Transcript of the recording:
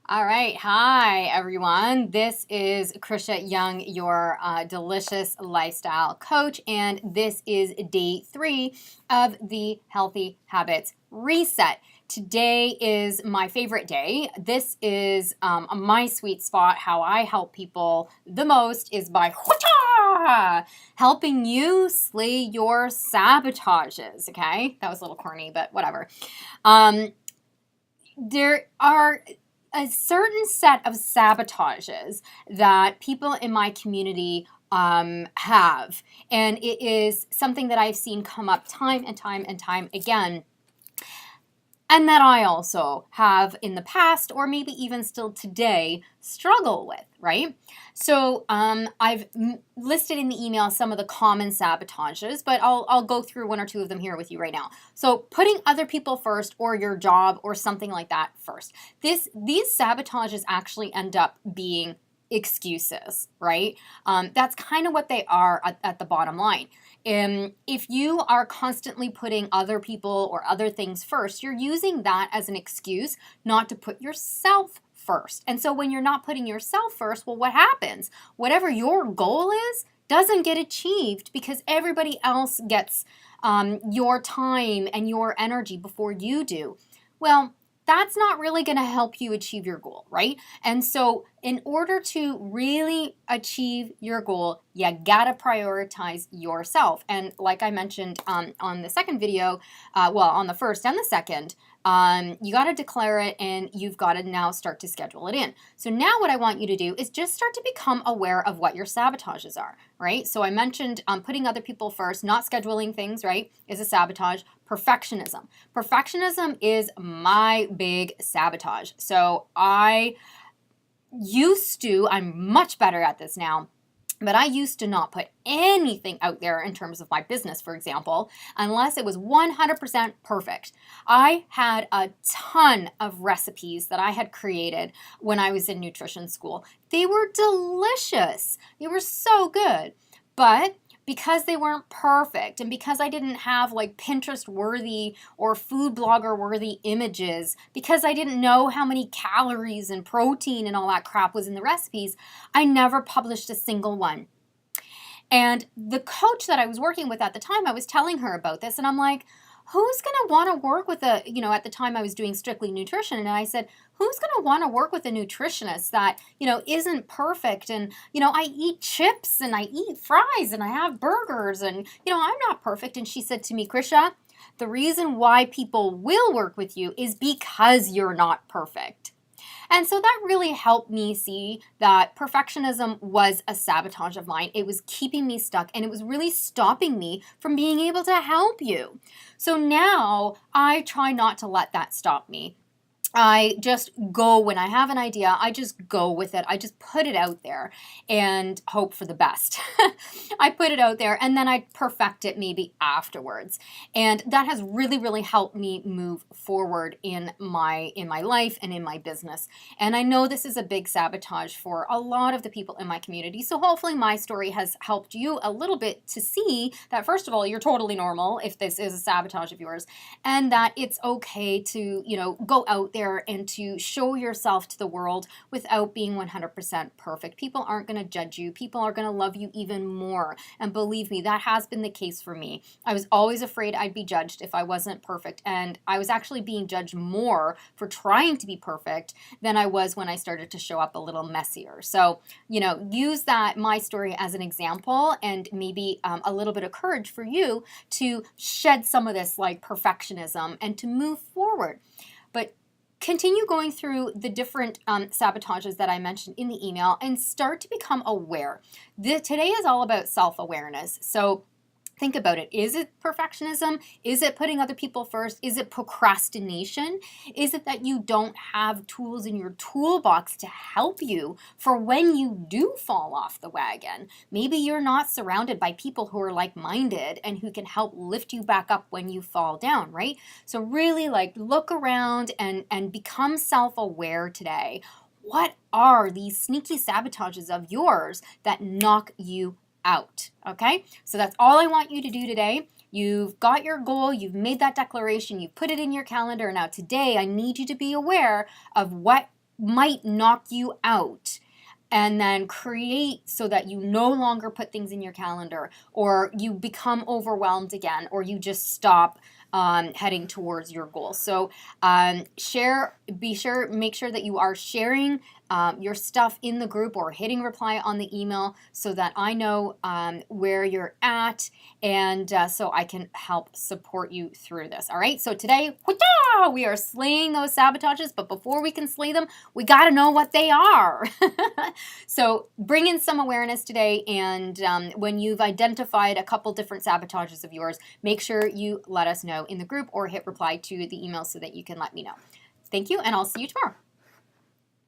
All right. Hi, everyone. This is Krisha Young, your delicious lifestyle coach, and this is day 3 of the Healthy Habits Reset. Today is my favorite day. This is my sweet spot. How I help people the most is by helping you slay your sabotages. Okay, that was a little corny, but whatever. There are a certain set of sabotages that people in my community have. And it is something that I've seen come up time and time and time again. And that I also have in the past, or maybe even still today, struggle with, right? So I've listed in the email some of the common sabotages, but I'll go through one or two of them here with you right now. So putting other people first, or your job, or something like that first. These sabotages actually end up being excuses, right? That's kind of what they are at the bottom line. If you are constantly putting other people or other things first, you're using that as an excuse not to put yourself first. And so when you're not putting yourself first, well, what happens? Whatever your goal is doesn't get achieved because everybody else gets your time and your energy before you do. Well, that's not really going to help you achieve your goal, right? And so in order to really achieve your goal, you got to prioritize yourself. And like I mentioned on the second video, on the first and the second, you got to declare it and you've got to now start to schedule it in. So now what I want you to do is just start to become aware of what your sabotages are, right? So I mentioned putting other people first, not scheduling things, right, is a sabotage. Perfectionism. Perfectionism is my big sabotage. So I'm much better at this now, but I used to not put anything out there in terms of my business, for example, unless it was 100% perfect. I had a ton of recipes that I had created when I was in nutrition school. They were delicious. They were so good. But because they weren't perfect and because I didn't have like Pinterest worthy or food blogger worthy images, because I didn't know how many calories and protein and all that crap was in the recipes, I never published a single one. And the coach that I was working with at the time, I was telling her about this and I'm like, who's going to want to work with at the time I was doing Strictly Nutrition. And I said, who's going to want to work with a nutritionist that, isn't perfect? And, I eat chips and I eat fries and I have burgers and, I'm not perfect. And she said to me, Krisha, the reason why people will work with you is because you're not perfect. And so that really helped me see that perfectionism was a sabotage of mine. It was keeping me stuck and it was really stopping me from being able to help you. So now I try not to let that stop me. I just go when I have an idea, I just go with it. I just put it out there and hope for the best. I put it out there and then I perfect it maybe afterwards. And that has really, really helped me move forward in my life and in my business. And I know this is a big sabotage for a lot of the people in my community. So hopefully my story has helped you a little bit to see that, first of all, you're totally normal if this is a sabotage of yours, and that it's okay to, go out there and to show yourself to the world without being 100% perfect. People aren't going to judge you. People are going to love you even more. And believe me, that has been the case for me. I was always afraid I'd be judged if I wasn't perfect. And I was actually being judged more for trying to be perfect than I was when I started to show up a little messier. So, use my story as an example and maybe a little bit of courage for you to shed some of this like perfectionism and to move forward. But continue going through the different sabotages that I mentioned in the email and start to become aware. Today is all about self-awareness. So think about it. Is it perfectionism? Is it putting other people first? Is it procrastination? Is it that you don't have tools in your toolbox to help you for when you do fall off the wagon? Maybe you're not surrounded by people who are like-minded and who can help lift you back up when you fall down, right? So really look around and become self-aware today. What are these sneaky sabotages of yours that knock you out? Okay, so that's all I want you to do today. You've got your goal, you've made that declaration, you've put it in your calendar. Now today I need you to be aware of what might knock you out, and then create so that you no longer put things in your calendar, or you become overwhelmed again, or you just stop heading towards your goal. So make sure that you are sharing your stuff in the group or hitting reply on the email so that I know where you're at, and so I can help support you through this. All right, so today, we are slaying those sabotages, but before we can slay them, we got to know what they are. So bring in some awareness today, and when you've identified a couple different sabotages of yours, make sure you let us know in the group or hit reply to the email so that you can let me know. Thank you, and I'll see you tomorrow.